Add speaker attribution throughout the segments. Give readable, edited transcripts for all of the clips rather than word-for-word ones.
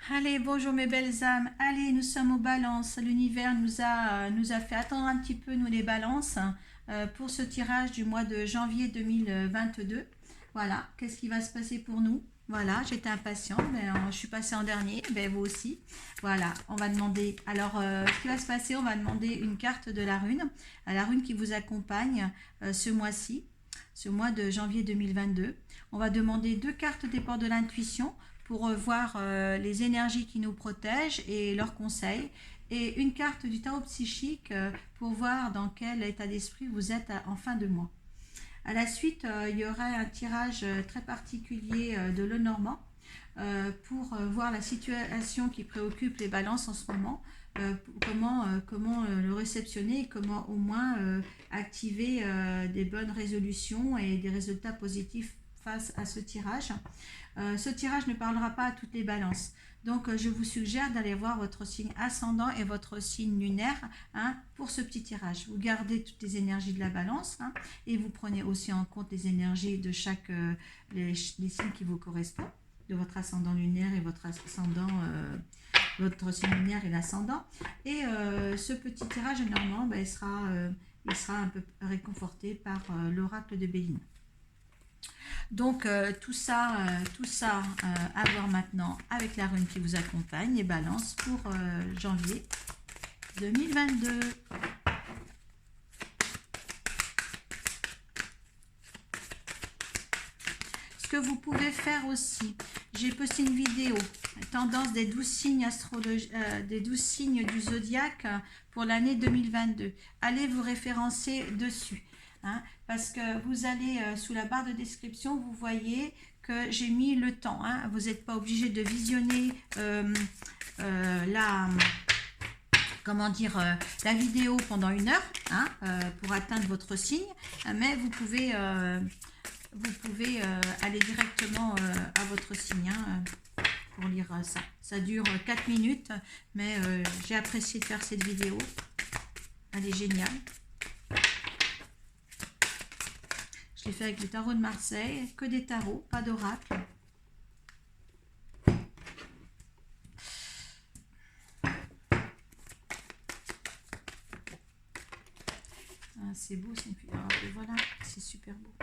Speaker 1: Allez, bonjour mes belles âmes. Allez, nous sommes aux balances. L'univers nous a fait attendre un petit peu, nous les balances, pour ce tirage du mois de janvier 2022. Voilà, qu'est-ce qui va se passer pour nous? Voilà, j'étais impatiente, je suis passée en dernier, vous aussi. Voilà, on va demander. Alors, ce qui va se passer, on va demander une carte de la rune, à la rune qui vous accompagne ce mois-ci, ce mois de janvier 2022. On va demander deux cartes des ports de l'intuition pour voir les énergies qui nous protègent et leurs conseils. Et une carte du tarot psychique pour voir dans quel état d'esprit vous êtes en fin de mois. À la suite, il y aura un tirage très particulier de Lenormand pour voir la situation qui préoccupe les balances en ce moment, comment le réceptionner et comment au moins activer des bonnes résolutions et des résultats positifs face à ce tirage. Ce tirage ne parlera pas à toutes les balances. Donc, je vous suggère d'aller voir votre signe ascendant et votre signe lunaire pour ce petit tirage. Vous gardez toutes les énergies de la balance et vous prenez aussi en compte les énergies de chaque les signes qui vous correspondent, de votre ascendant lunaire et votre ascendant, votre signe lunaire et l'ascendant. Et ce petit tirage, normalement, il sera un peu réconforté par l'oracle de Béline. Donc tout ça à voir maintenant avec la rune qui vous accompagne et balance pour janvier 2022. Ce que vous pouvez faire aussi, j'ai posté une vidéo, tendance des 12 signes des 12 signes du zodiaque pour l'année 2022. Allez vous référencer dessus. Parce que vous allez sous la barre de description, vous voyez que j'ai mis le temps. Vous n'êtes pas obligé de visionner la vidéo pendant 1 heure pour atteindre votre signe, mais vous pouvez aller directement à votre signe pour lire ça. Ça dure 4 minutes, mais j'ai apprécié de faire cette vidéo. Elle est géniale. Je l'ai fait avec le tarot de Marseille, que des tarots, pas d'oracle. C'est beau, c'est une... voilà, c'est super beau.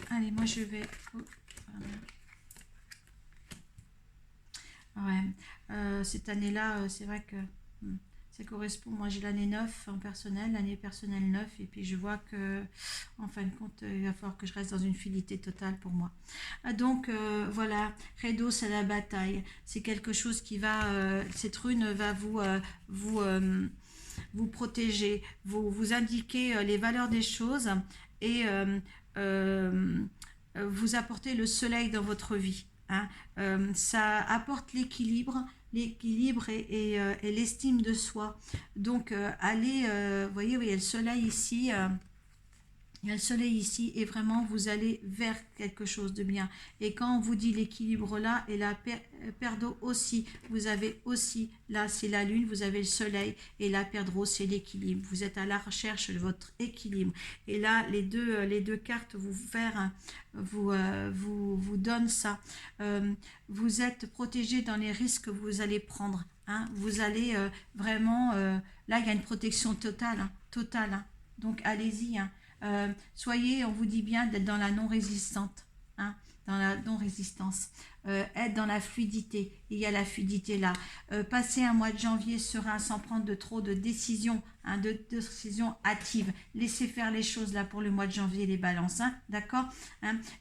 Speaker 1: Allez, moi je vais... Ouais, cette année-là, c'est vrai que... ça correspond, moi j'ai l'année 9 en personnel, l'année personnelle 9, et puis je vois que, en fin de compte, il va falloir que je reste dans une fidélité totale pour moi. Donc voilà, Redo, c'est la bataille, c'est quelque chose qui va, cette rune va vous protéger, vous indiquer les valeurs des choses et vous apporter le soleil dans votre vie. Ça apporte l'équilibre et l'estime de soi. Donc allez, vous voyez, il y a le soleil ici. Il y a le soleil ici et vraiment vous allez vers quelque chose de bien. Et quand on vous dit l'équilibre là et la paire d'eau aussi, vous avez aussi, là c'est la lune, vous avez le soleil et la paire d'eau c'est l'équilibre. Vous êtes à la recherche de votre équilibre. Et là les deux cartes vous donnent ça. Vous êtes protégé dans les risques que vous allez prendre. Vous allez vraiment, là il y a une protection totale. Donc allez-y. Soyez, on vous dit bien d'être dans la non-résistante, dans la non-résistance, être dans la fluidité, il y a la fluidité là, passer un mois de janvier serein sans prendre de trop de décisions, de décisions hâtives, laissez faire les choses là pour le mois de janvier les balances, d'accord,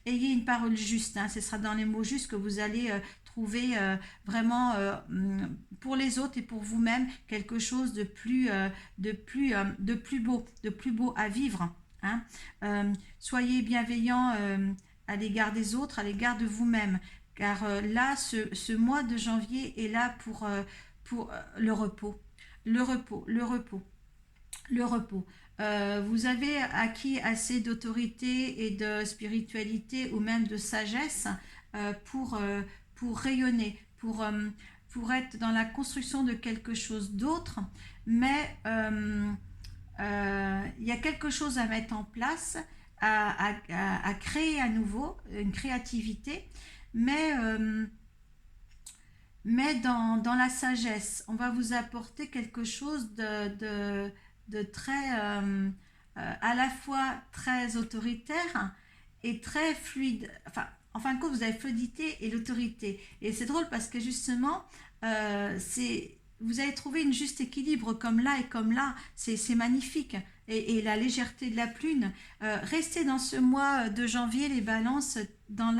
Speaker 1: ayez une parole juste, ce sera dans les mots justes que vous allez trouver vraiment pour les autres et pour vous-même quelque chose de plus beau à vivre. Soyez bienveillant à l'égard des autres, à l'égard de vous-même, car là, ce mois de janvier est là pour le repos. Vous avez acquis assez d'autorité et de spiritualité ou même de sagesse pour rayonner, pour être dans la construction de quelque chose d'autre, mais il y a quelque chose à mettre en place à créer à nouveau, une créativité, mais, dans la sagesse. On va vous apporter quelque chose de très, à la fois très autoritaire et très fluide. Enfin, en fin de compte, vous avez fluidité et l'autorité. Et c'est drôle parce que justement, vous avez trouvé une juste équilibre comme là et comme là. C'est magnifique. Et la légèreté de la plume. Restez dans ce mois de janvier, les balances, dans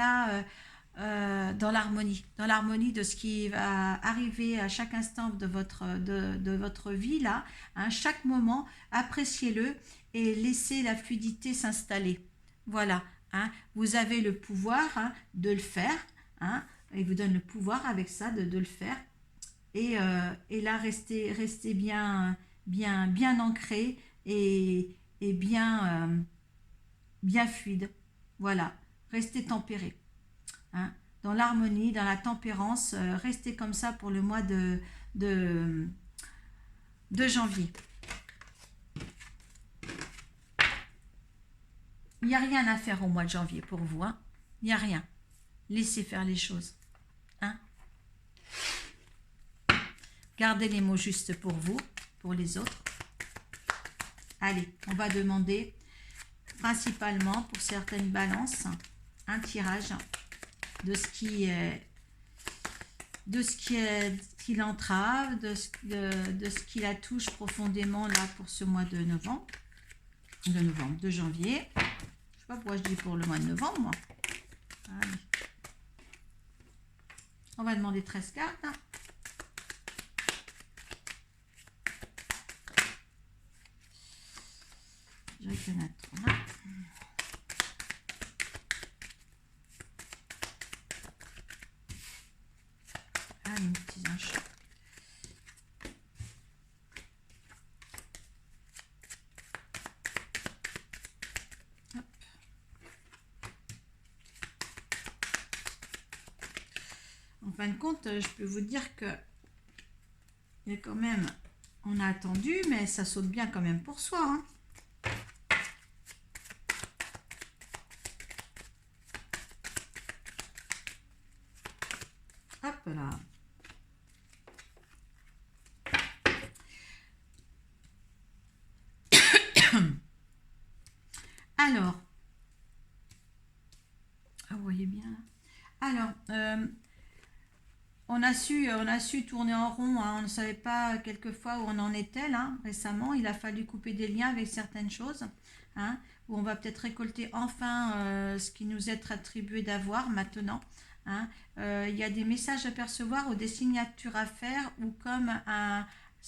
Speaker 1: l'harmonie de ce qui va arriver à chaque instant de votre vie, là, hein, chaque moment, appréciez-le et laissez la fluidité s'installer. Voilà, hein, vous avez le pouvoir, hein, de le faire, hein, il vous donne le pouvoir avec ça de le faire. Et là, restez bien ancré et bien fluide. Voilà, restez tempéré. Hein, dans l'harmonie, dans la tempérance, restez comme ça pour le mois de, de janvier. Il n'y a rien à faire au mois de janvier pour vous. Hein. Il n'y a rien. Laissez faire les choses. Hein. Gardez les mots justes pour vous, pour les autres. Allez, on va demander principalement pour certaines balances un tirage de ce qui l'entrave, de ce qui la touche profondément là pour ce mois de novembre, de janvier. Je sais pas pourquoi je dis pour le mois de novembre, moi. Allez. On va demander 13 cartes. Hein. Je dirais qu'il y en a 3. Allez, mes petits anges. Hop. En fin de compte, je peux vous dire que il y a quand même, on a attendu, mais ça saute bien quand même pour soi. Hein. Hop là. Alors, vous voyez bien là. Alors, on a su tourner en rond, hein. On ne savait pas quelquefois où on en était là récemment. Il a fallu couper des liens avec certaines choses, hein, où on va peut-être récolter enfin ce qui nous est attribué d'avoir maintenant. Hein. Il y a des messages à percevoir ou des signatures à faire ou comme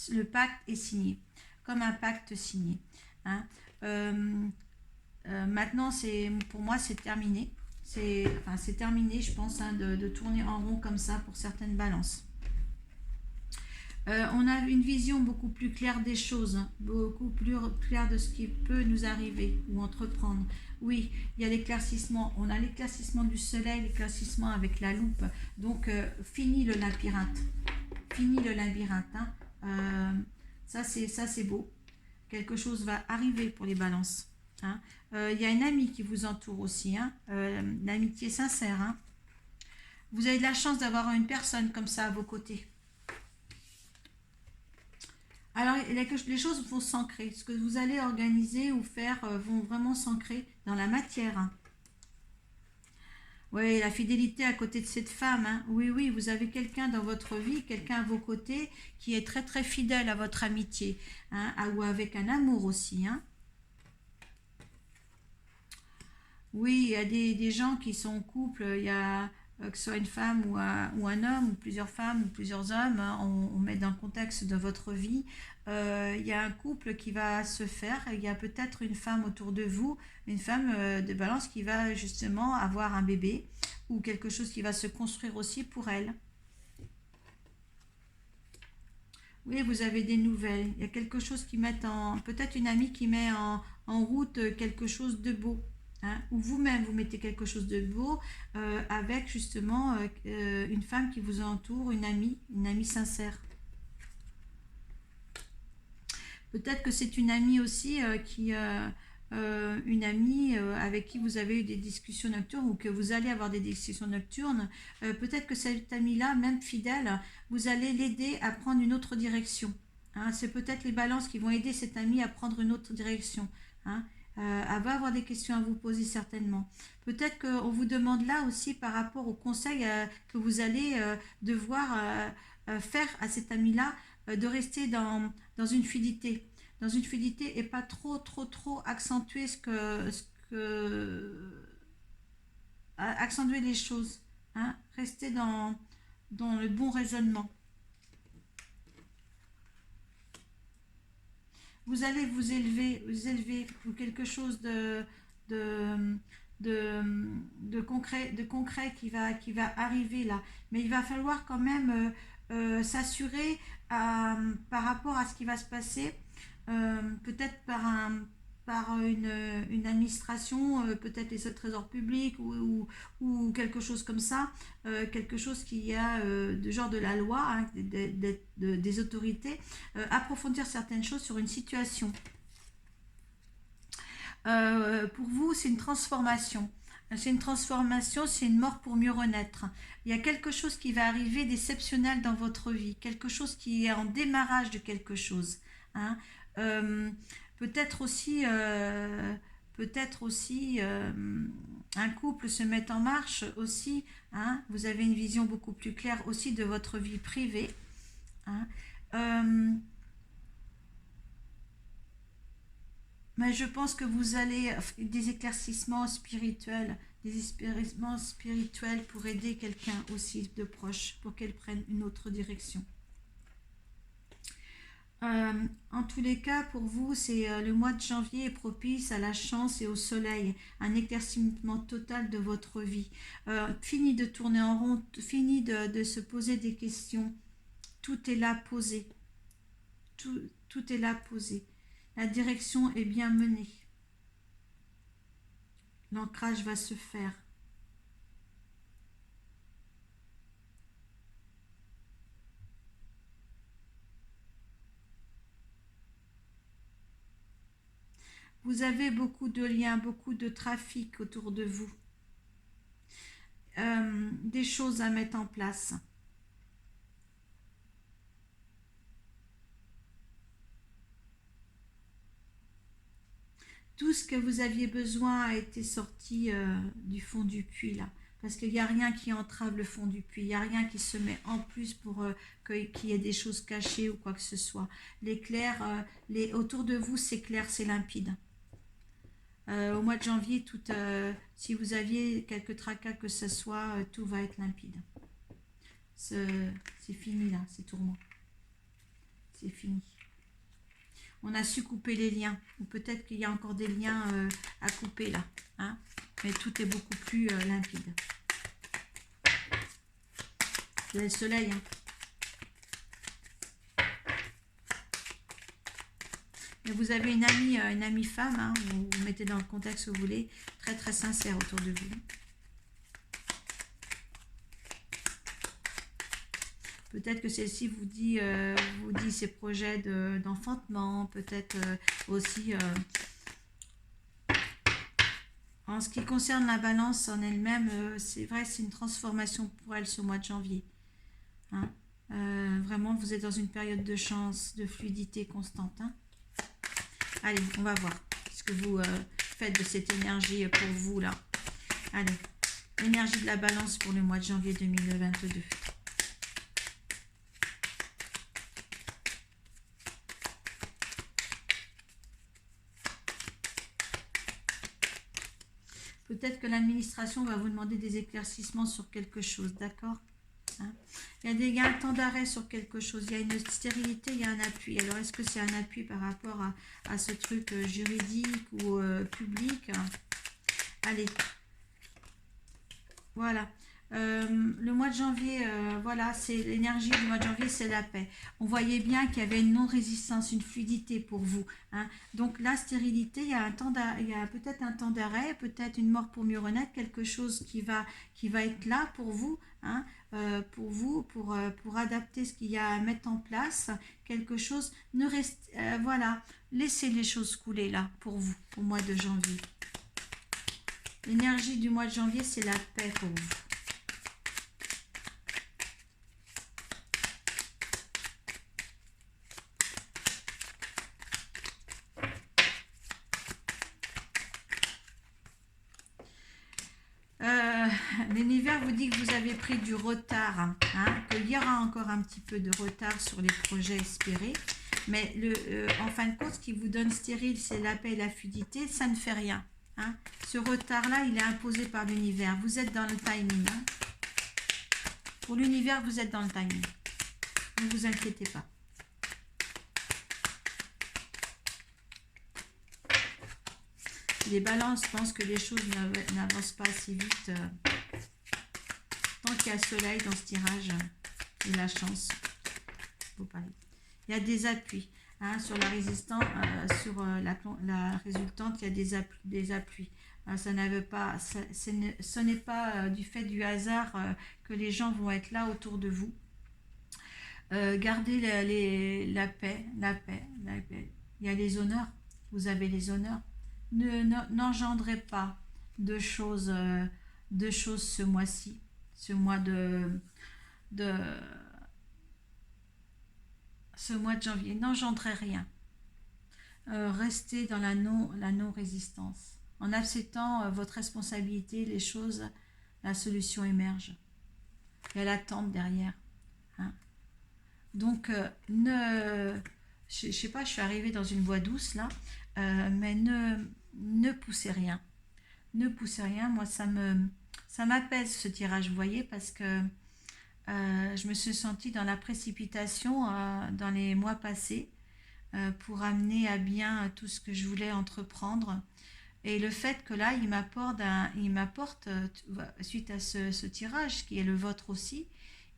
Speaker 1: le pacte est signé, comme un pacte signé. Hein. Maintenant, pour moi, c'est terminé. C'est terminé, je pense, hein, de tourner en rond comme ça pour certaines balances. On a une vision beaucoup plus claire des choses, hein, beaucoup plus claire de ce qui peut nous arriver ou entreprendre. Oui, il y a l'éclaircissement. On a l'éclaircissement du soleil, l'éclaircissement avec la loupe. Donc, fini le labyrinthe. Fini le labyrinthe. Hein. Ça, c'est beau. Quelque chose va arriver pour les balances. Hein. Y a une amie qui vous entoure aussi, hein. L'amitié sincère. Hein. Vous avez de la chance d'avoir une personne comme ça à vos côtés. Alors, les choses vont s'ancrer. Ce que vous allez organiser ou faire vont vraiment s'ancrer dans la matière. Hein. Oui, la fidélité à côté de cette femme. Hein. Oui, vous avez quelqu'un dans votre vie, quelqu'un à vos côtés qui est très très fidèle à votre amitié. Hein, ou avec un amour aussi. Hein. Oui, il y a des gens qui sont en couple, il y a que ce soit une femme ou un homme, ou plusieurs femmes, ou plusieurs hommes, hein, on met dans le contexte de votre vie. Il y a un couple qui va se faire, il y a peut-être une femme autour de vous, une femme de balance qui va justement avoir un bébé, ou quelque chose qui va se construire aussi pour elle. Oui, vous avez des nouvelles, il y a quelque chose qui met peut-être une amie qui met en route quelque chose de beau. Hein, ou vous-même vous mettez quelque chose de beau avec justement une femme qui vous entoure, une amie sincère. Peut-être que c'est une amie aussi qui une amie avec qui vous avez eu des discussions nocturnes ou que vous allez avoir des discussions nocturnes. Peut-être que cette amie-là, même fidèle, vous allez l'aider à prendre une autre direction. Hein. C'est peut-être les balances qui vont aider cette amie à prendre une autre direction. Hein. Elle va avoir des questions à vous poser certainement. Peut-être qu'on vous demande là aussi par rapport au conseil que vous allez devoir faire à cette amie-là de rester dans une fidélité. Dans une fidélité et pas trop accentuer accentuer les choses. Hein. Rester dans le bon raisonnement. Vous allez vous élever pour quelque chose de, concret qui va arriver là. Mais il va falloir quand même s'assurer par rapport à ce qui va se passer, peut-être par une administration, peut-être les trésors publics ou quelque chose comme ça, quelque chose qui a de genre de la loi, hein, des autorités, approfondir certaines choses sur une situation. Pour vous, c'est une transformation. C'est une transformation, c'est une mort pour mieux renaître. Il y a quelque chose qui va arriver d'exceptionnel dans votre vie, quelque chose qui est en démarrage de quelque chose. Hein. Peut-être aussi un couple se met en marche aussi. Hein. Vous avez une vision beaucoup plus claire aussi de votre vie privée. Hein. Mais je pense que vous allez des éclaircissements spirituels pour aider quelqu'un aussi de proche, pour qu'elle prenne une autre direction. En tous les cas, pour vous, c'est le mois de janvier est propice à la chance et au soleil, un éclaircissement total de votre vie. Fini de tourner en rond, fini de se poser des questions. Tout est là posé. Tout est là posé. La direction est bien menée. L'ancrage va se faire. Vous avez beaucoup de liens, beaucoup de trafic autour de vous. Des choses à mettre en place. Tout ce que vous aviez besoin a été sorti du fond du puits là. Parce qu'il n'y a rien qui entrave le fond du puits. Il n'y a rien qui se met en plus pour qu'il y ait des choses cachées ou quoi que ce soit. L'éclair, autour de vous, c'est clair, c'est limpide. Au mois de janvier, si vous aviez quelques tracas que ce soit, tout va être limpide. C'est fini là, ces tourments. C'est fini. On a su couper les liens, ou peut-être qu'il y a encore des liens à couper là, hein, mais tout est beaucoup plus limpide. C'est le soleil. Hein. Et vous avez une amie femme, hein, vous mettez dans le contexte que vous voulez, très très sincère autour de vous. Peut-être que celle-ci vous dit ses projets d'enfantement, peut-être aussi en ce qui concerne la balance en elle-même, c'est vrai, c'est une transformation pour elle ce mois de janvier. Hein. Vraiment, vous êtes dans une période de chance, de fluidité constante. Hein. Allez, on va voir ce que vous faites de cette énergie pour vous là. Allez, l'énergie de la balance pour le mois de janvier 2022. Peut-être que l'administration va vous demander des éclaircissements sur quelque chose, d'accord, hein. Il y a un temps d'arrêt sur quelque chose, il y a une stérilité, il y a un appui. Alors, est-ce que c'est un appui par rapport à ce truc juridique ou public? Allez, voilà. Le mois de janvier, voilà, c'est l'énergie du mois de janvier, c'est la paix. On voyait bien qu'il y avait une non-résistance, une fluidité pour vous, hein. Donc la stérilité, il y a il y a peut-être un temps d'arrêt, peut-être une mort pour mieux renaître, quelque chose qui va être là pour vous, hein, pour adapter ce qu'il y a à mettre en place, quelque chose. Ne reste, voilà, laissez les choses couler là pour vous, au mois de janvier. L'énergie du mois de janvier, c'est la paix pour vous. L'univers vous dit que vous avez pris du retard, hein, qu'il y aura encore un petit peu de retard sur les projets espérés, mais en fin de compte, ce qui vous donne stérile, c'est la paix et la fluidité, ça ne fait rien, hein. Ce retard-là, il est imposé par l'univers, vous êtes dans le timing, hein. Pour l'univers, vous êtes dans le timing, ne vous inquiétez pas. Les balances pensent que les choses n'avancent pas assez vite. Tant qu'il y a le soleil dans ce tirage, et la chance. Il y a des appuis, hein, sur la résistance, sur la résultante, il y a des appuis. Ça ne veut pas, ce n'est pas du fait du hasard que les gens vont être là autour de vous. Gardez la paix, la paix, la paix. Il y a les honneurs, vous avez les honneurs. N'engendrez pas de choses ce mois-ci, ce mois de janvier. N'engendrez rien. Restez dans la non-résistance. En acceptant votre responsabilité, les choses, la solution émerge. Il y a l'attente derrière, hein. Donc, je sais pas, je suis arrivée dans une voie douce là, mais ne poussez rien. Ne poussez rien. Moi, ça m'apaise ce tirage, vous voyez, parce que je me suis sentie dans la précipitation dans les mois passés pour amener à bien tout ce que je voulais entreprendre. Et le fait que là, il m'apporte suite à ce tirage, qui est le vôtre aussi,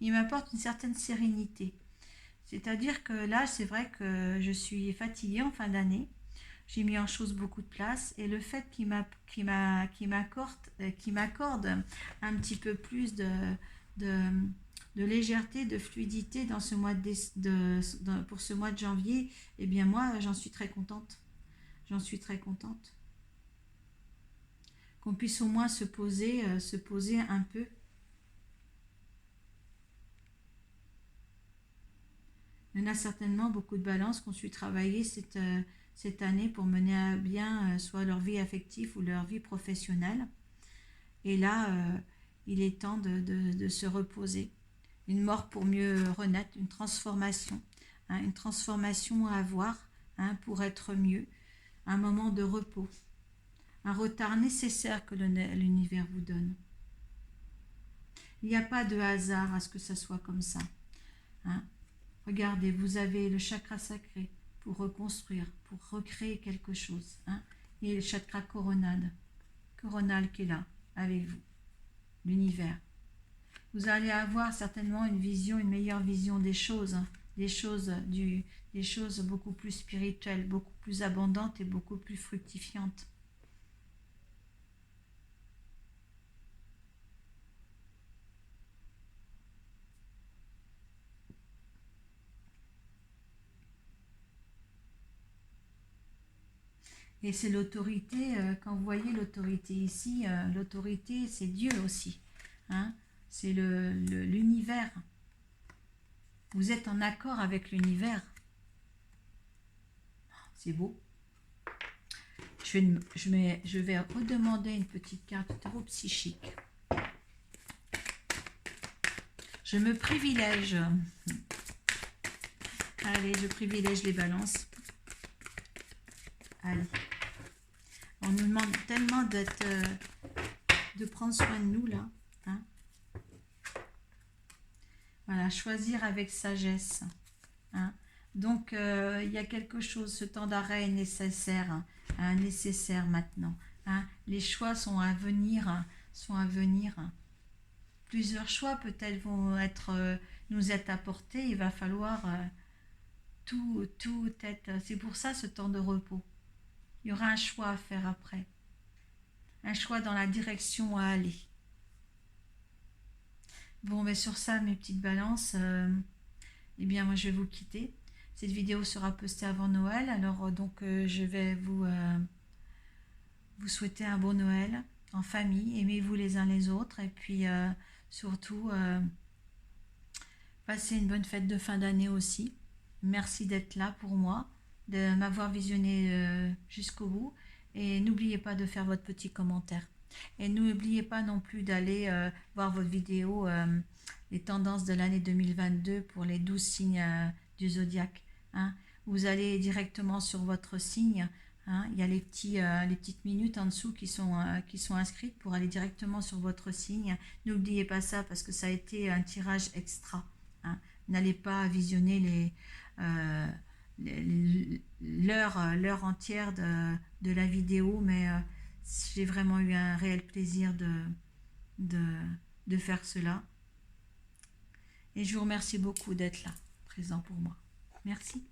Speaker 1: il m'apporte une certaine sérénité. C'est-à-dire que là, c'est vrai que je suis fatiguée en fin d'année. J'ai mis en chose beaucoup de place et le fait qu'il m'accorde un petit peu plus de légèreté, de fluidité dans ce mois pour ce mois de janvier, eh bien moi, j'en suis très contente. J'en suis très contente. Qu'on puisse au moins se poser un peu. Il y en a certainement beaucoup de balances qui ont su travailler cette année pour mener à bien soit leur vie affective ou leur vie professionnelle. Et là, il est temps de se reposer. Une mort pour mieux renaître, une transformation, hein, une transformation à avoir, hein, pour être mieux, un moment de repos, un retard nécessaire que l'univers vous donne. Il n'y a pas de hasard à ce que ça soit comme ça, hein. Regardez, vous avez le chakra sacré pour reconstruire, pour recréer quelque chose, hein. Et le chakra coronal qui est là, avec vous, l'univers. Vous allez avoir certainement une meilleure vision des choses, hein, des choses beaucoup plus spirituelles, beaucoup plus abondantes et beaucoup plus fructifiantes. Et c'est l'autorité, quand vous voyez l'autorité ici, l'autorité c'est Dieu aussi, hein, c'est l'univers. Vous êtes en accord avec l'univers. C'est beau. Je vais redemander une petite carte de tarot psychique. Je me privilège. Allez, je privilège les balances. Allez. On nous demande tellement de prendre soin de nous, là. Hein. Voilà, choisir avec sagesse. Hein. Donc, il y a quelque chose, ce temps d'arrêt est nécessaire, hein, nécessaire maintenant. Hein. Les choix sont à venir, plusieurs choix peut-être vont nous être apportés. Il va falloir tout être. C'est pour ça ce temps de repos. Il y aura un choix à faire après. Un choix dans la direction à aller. Bon, mais sur ça, mes petites balances, eh bien, moi, je vais vous quitter. Cette vidéo sera postée avant Noël, alors je vais vous souhaiter un bon Noël en famille. Aimez-vous les uns les autres et puis surtout, passez une bonne fête de fin d'année aussi. Merci d'être là pour moi, de m'avoir visionné jusqu'au bout. Et n'oubliez pas de faire votre petit commentaire. Et n'oubliez pas non plus d'aller voir votre vidéo les tendances de l'année 2022 pour les 12 signes du zodiaque. Hein. Vous allez directement sur votre signe. Hein. Il y a les petites minutes en dessous qui sont inscrites pour aller directement sur votre signe. N'oubliez pas ça parce que ça a été un tirage extra. Hein. N'allez pas visionner l'heure entière de la vidéo, mais j'ai vraiment eu un réel plaisir de faire cela. Et je vous remercie beaucoup d'être là, présent pour moi. Merci.